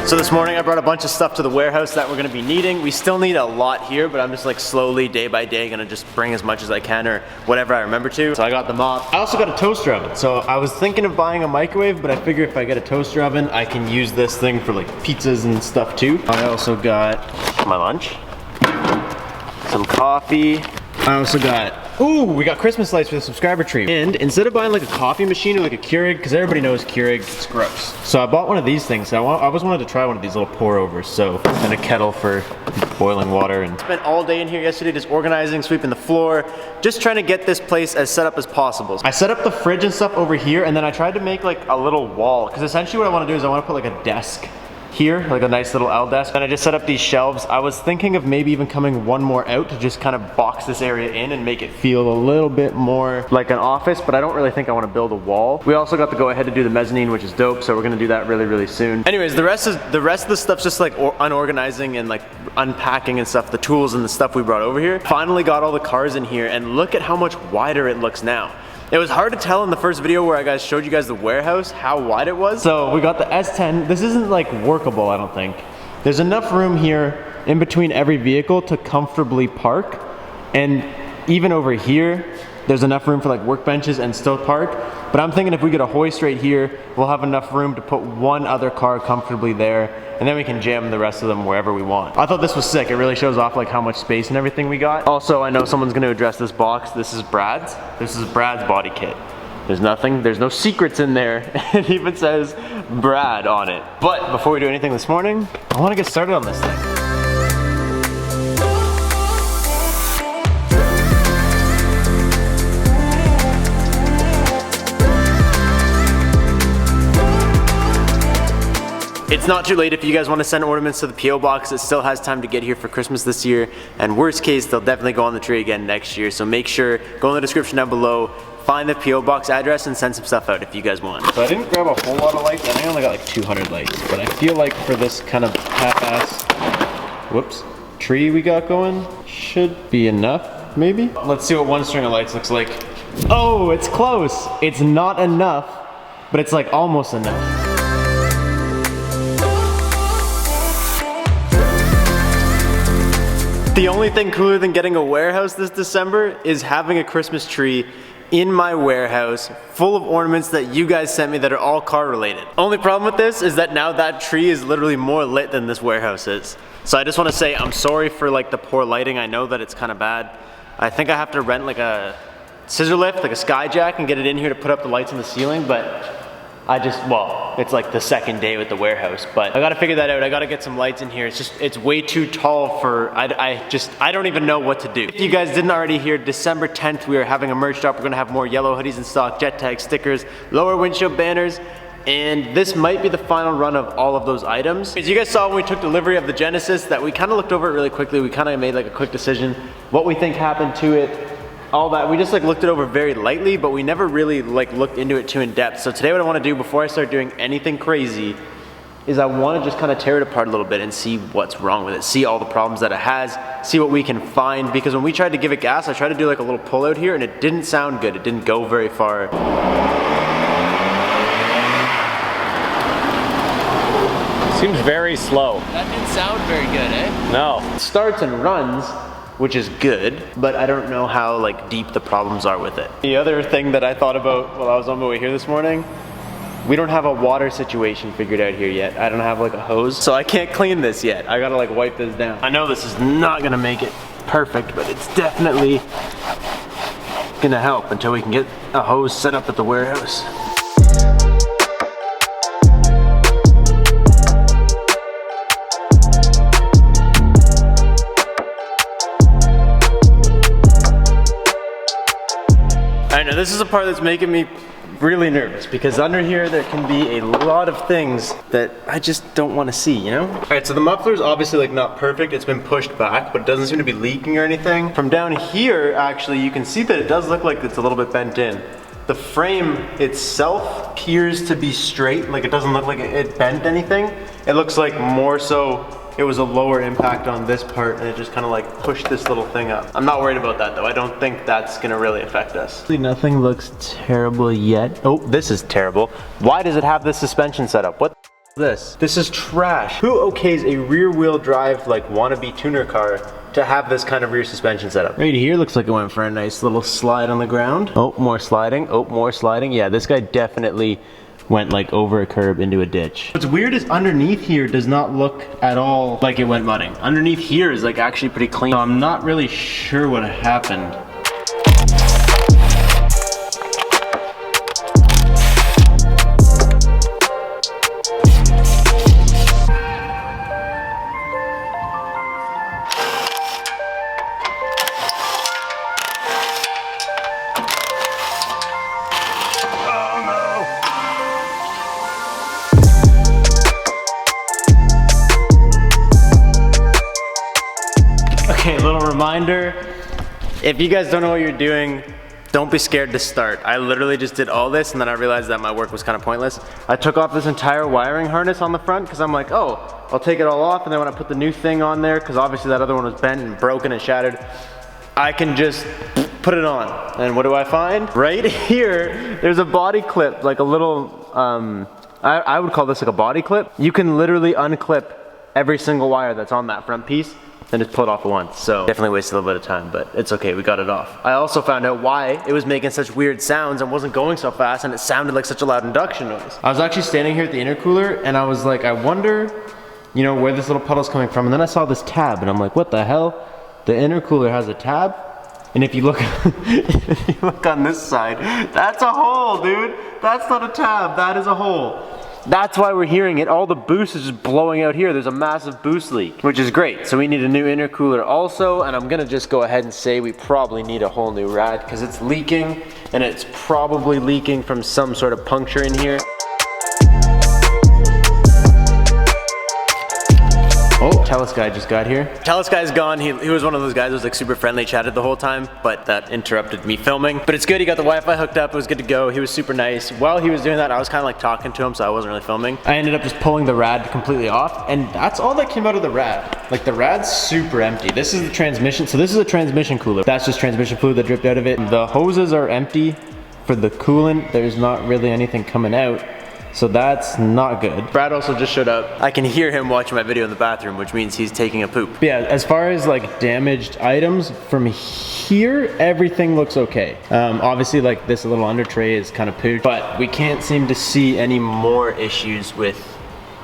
So this morning I brought a bunch of stuff to the warehouse that we're gonna be needing. We still need a lot here, but I'm just like slowly, day by day, gonna just bring as much as I can or whatever I remember to. So I got the mop. I also got a toaster oven. So I was thinking of buying a microwave, but I figure if I get a toaster oven, I can use this thing for like pizzas and stuff too. I also got my lunch, some coffee. I also got, ooh, we got Christmas lights for the subscriber tree. And instead of buying like a coffee machine or like a Keurig, because everybody knows Keurig, it's gross. So I bought one of these things. I always wanted to try one of these little pour overs. So, and a kettle for boiling water. And spent all day in here yesterday just organizing, sweeping the floor, just trying to get this place as set up as possible. I set up the fridge and stuff over here, and then I tried to make like a little wall, because essentially what I want to do is I want to put like a desk here, like a nice little L desk, and I just set up these shelves. I was thinking of maybe even coming one more out to just kind of box this area in and make it feel a little bit more like an office, but I don't really think I want to build a wall. We also got to go ahead to do the mezzanine, which is dope, so we're gonna do that really, really soon. Anyways, the rest of the stuff's just like unorganizing and like unpacking and stuff, the tools and the stuff we brought over here. Finally got all the cars in here, and look at how much wider it looks now. It was hard to tell in the first video where I showed you guys the warehouse how wide it was. So we got the S10. This isn't like workable, I don't think. There's enough room here in between every vehicle to comfortably park. And even over here, there's enough room for like workbenches and still park. But I'm thinking if we get a hoist right here, we'll have enough room to put one other car comfortably there, and then we can jam the rest of them wherever we want. I thought this was sick. It really shows off like how much space and everything we got. Also, I know someone's gonna address this box. This is Brad's. This is Brad's body kit. There's nothing, there's no secrets in there. It even says Brad on it. But before we do anything this morning, I wanna get started on this thing. It's not too late if you guys want to send ornaments to the P.O. box. It still has time to get here for Christmas this year, and worst case, they'll definitely go on the tree again next year. So make sure, go in the description down below, find the P.O. box address and send some stuff out if you guys want. So I didn't grab a whole lot of lights, and I only got like 200 lights, but I feel like for this kind of half-ass, tree we got going, should be enough, maybe? Let's see what one string of lights looks like. Oh, it's close. It's not enough, but it's like almost enough. The only thing cooler than getting a warehouse this December is having a Christmas tree in my warehouse full of ornaments that you guys sent me that are all car related. Only problem with this is that now that tree is literally more lit than this warehouse is. So I just want to say I'm sorry for like the poor lighting. I know that it's kind of bad. I think I have to rent like a scissor lift, like a skyjack, and get it in here to put up the lights on the ceiling, but well, it's like the second day with the warehouse, but I gotta figure that out. I gotta get some lights in here. It's way too tall for, I don't even know what to do. If you guys didn't already hear, December 10th, we are having a merch drop. We're gonna have more yellow hoodies in stock, jet tag stickers, lower windshield banners, and this might be the final run of all of those items. As you guys saw when we took delivery of the Genesis, that we kind of looked over it really quickly. We kind of made like a quick decision, what we think happened to it, all that. We just like looked it over very lightly, but we never really like looked into it too in depth. So today what I want to do before I start doing anything crazy is I want to just kind of tear it apart a little bit and see what's wrong with it, see all the problems that it has, see what we can find, because when we tried to give it gas, I tried to do like a little pull out here and it didn't sound good. It didn't go very far. Seems very slow. That didn't sound very good, eh? No. It starts and runs, which is good, but I don't know how like deep the problems are with it. The other thing that I thought about while I was on my way here this morning, we don't have a water situation figured out here yet. I don't have like a hose, so I can't clean this yet. I gotta like wipe this down. I know this is not gonna make it perfect, but it's definitely gonna help until we can get a hose set up at the warehouse. Alright, now this is a part that's making me really nervous because under here there can be a lot of things that I just don't want to see, you know? Alright, so the muffler is obviously like not perfect. It's been pushed back, but it doesn't seem to be leaking or anything. From down here, actually, you can see that it does look like it's a little bit bent in. The frame itself appears to be straight, like it doesn't look like it bent anything. It looks like more so it was a lower impact on this part and it just kind of like pushed this little thing up. I'm not worried about that though. I don't think that's gonna really affect us. Nothing looks terrible yet. Oh, this is terrible. Why does it have this suspension set up? What This is trash. Who okays a rear wheel drive like wannabe tuner car to have this kind of rear suspension setup? Right here looks like it went for a nice little slide on the ground. Oh, more sliding. Oh, more sliding. Yeah, this guy definitely went like over a curb into a ditch. What's weird is underneath here does not look at all like it went mudding. Underneath here is like actually pretty clean. So I'm not really sure what happened. Okay, little reminder, if you guys don't know what you're doing, don't be scared to start. I literally just did all this and then I realized that my work was kind of pointless. I took off this entire wiring harness on the front because I'm like, oh, I'll take it all off, and then when I put the new thing on there, because obviously that other one was bent and broken and shattered, I can just put it on. And what do I find? Right here, there's a body clip, like a little, I would call this like a body clip. You can literally unclip every single wire that's on that front piece and just pull it off at once. So definitely wasted a little bit of time, but it's okay, we got it off. I also found out why it was making such weird sounds and wasn't going so fast, and it sounded like such a loud induction noise. I was actually standing here at the intercooler and I was like, I wonder, you know, where this little puddle's coming from. And then I saw this tab and I'm like, what the hell? The intercooler has a tab? And if you look, if you look on this side, that's a hole, dude. That's not a tab, that is a hole. That's why we're hearing it. All the boost is just blowing out here. There's a massive boost leak, which is great. So we need a new intercooler also, and I'm gonna just go ahead and say we probably need a whole new rad because it's leaking, and it's probably leaking from some sort of puncture in here. Oh, Telus guy just got here. Telus guy's gone. He was one of those guys who was like super friendly, chatted the whole time, but that interrupted me filming. But it's good, he got the Wi-Fi hooked up, it was good to go. He was super nice. While he was doing that, I was kind of like talking to him, so I wasn't really filming. I ended up just pulling the rad completely off, and that's all that came out of the rad. Like the rad's super empty. This is the transmission, so this is a transmission cooler. That's just transmission fluid that dripped out of it. The hoses are empty for the coolant. There's not really anything coming out. So that's not good. Brad also just showed up. I can hear him watching my video in the bathroom, which means he's taking a poop. But yeah, as far as like damaged items, from here, everything looks okay. Obviously like this little under tray is kind of pooped, but we can't seem to see any more issues with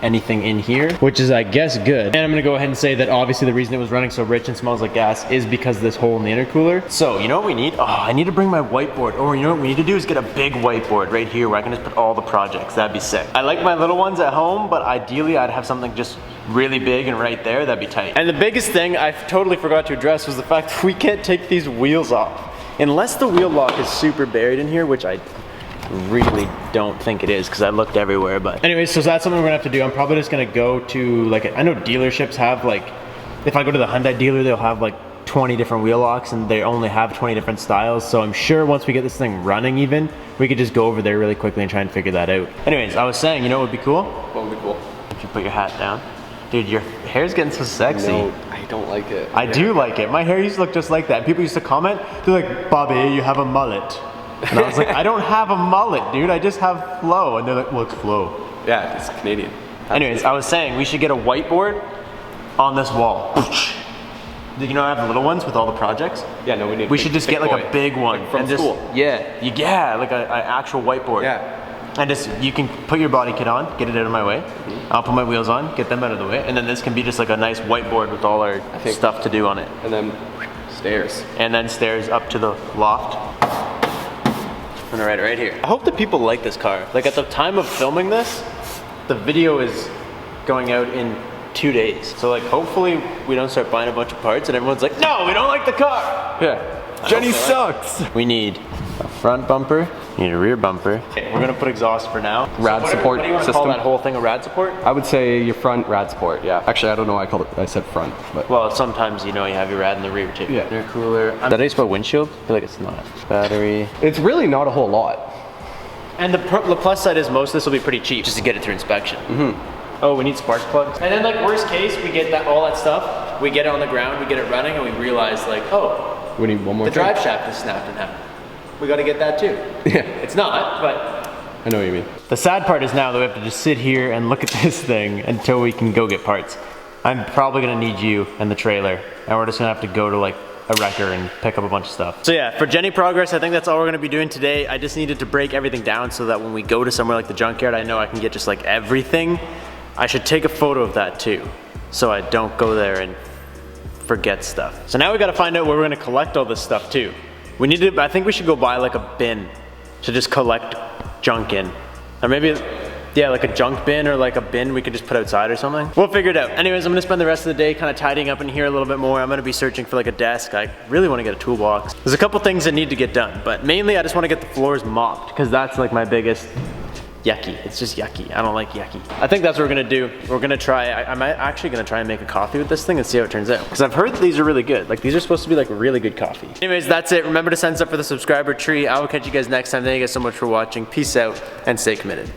anything in here, which is I guess good. And I'm gonna go ahead and say that obviously the reason it was running so rich and smells like gas is because of this hole in the intercooler. So you know what we need? Oh, I need to bring my whiteboard. Or you know what we need to do is get a big whiteboard right here where I can just put all the projects. That'd be sick. I like my little ones at home, but ideally I'd have something just really big and right there. That'd be tight. And the biggest thing I totally forgot to address was the fact that we can't take these wheels off. Unless the wheel lock is super buried in here, which I really don't think it is because I looked everywhere. But anyways, so that's something we're gonna have to do. I'm probably just gonna go to like, I know dealerships have like, if I go to the Hyundai dealer, they'll have like 20 different wheel locks and they only have 20 different styles. So I'm sure once we get this thing running even, we could just go over there really quickly and try and figure that out. Anyways, I was saying, you know what would be cool? What would be cool? If you put your hat down. Dude, your hair's getting so sexy. No, I don't like it. I do like it. My hair used to look just like that. People used to comment, they're like, Bobby, you have a mullet. And I was like, I don't have a mullet, dude. I just have flow. And they're like, well, it's flow. Yeah, it's Canadian. Anyways, I was saying we should get a whiteboard on this wall. Do you know I have the little ones with all the projects? Yeah, no, we need. We should just get like a big one. Like from and just, school. Yeah, like an actual whiteboard. Yeah. And just, you can put your body kit on, get it out of my way. I'll put my wheels on, get them out of the way. And then this can be just like a nice whiteboard with all our stuff to do on it. And then stairs. And then stairs up to the loft. I'm gonna write it right here. I hope that people like this car. Like at the time of filming this, the video is going out in 2 days. So like hopefully we don't start buying a bunch of parts and everyone's like, no, we don't like the car. Yeah. Jenny sucks. We need a front bumper, we need a rear bumper. Okay, we're gonna put exhaust for now. Rad support what do you want to system. call that whole thing a rad support? I would say your front rad support, yeah. Actually, I don't know why I said front, but. Well, sometimes you know you have your rad in the rear too. Yeah. Intercooler. Is that how you spell windshield? I feel like it's not. Battery. It's really not a whole lot. And the plus side is most of this will be pretty cheap just to get it through inspection. Oh, we need spark plugs. And then like worst case, we get all that stuff, we get it on the ground, we get it running, and we realize like, oh, We need one more the thing. drive shaft is snapped in half. We gotta get that too. Yeah. It's not, but I know what you mean. The sad part is now that we have to just sit here and look at this thing until we can go get parts. I'm probably gonna need you and the trailer, and we're just gonna have to go to like a wrecker and pick up a bunch of stuff. So yeah, for Jenny progress, I think that's all we're gonna be doing today. I just needed to break everything down so that when we go to somewhere like the junkyard, I know I can get just like everything. I should take a photo of that too, so I don't go there and forget stuff. So now we gotta find out where we're gonna collect all this stuff too. We need to, I think we should go buy like a bin to just collect junk in. Or maybe, yeah, like a junk bin or like a bin we could just put outside or something. We'll figure it out. Anyways, I'm gonna spend the rest of the day kind of tidying up in here a little bit more. I'm gonna be searching for like a desk. I really wanna get a toolbox. There's a couple things that need to get done, but mainly I just wanna get the floors mopped because that's like my biggest yucky. It's just yucky. I don't like yucky. I think that's what we're gonna do. We're gonna try, I'm actually gonna try and make a coffee with this thing and see how it turns out. Because I've heard that these are really good. Like these are supposed to be like really good coffee. Anyways, that's it. Remember to sign up for the subscriber tree. I will catch you guys next time. Thank you guys so much for watching. Peace out and stay committed.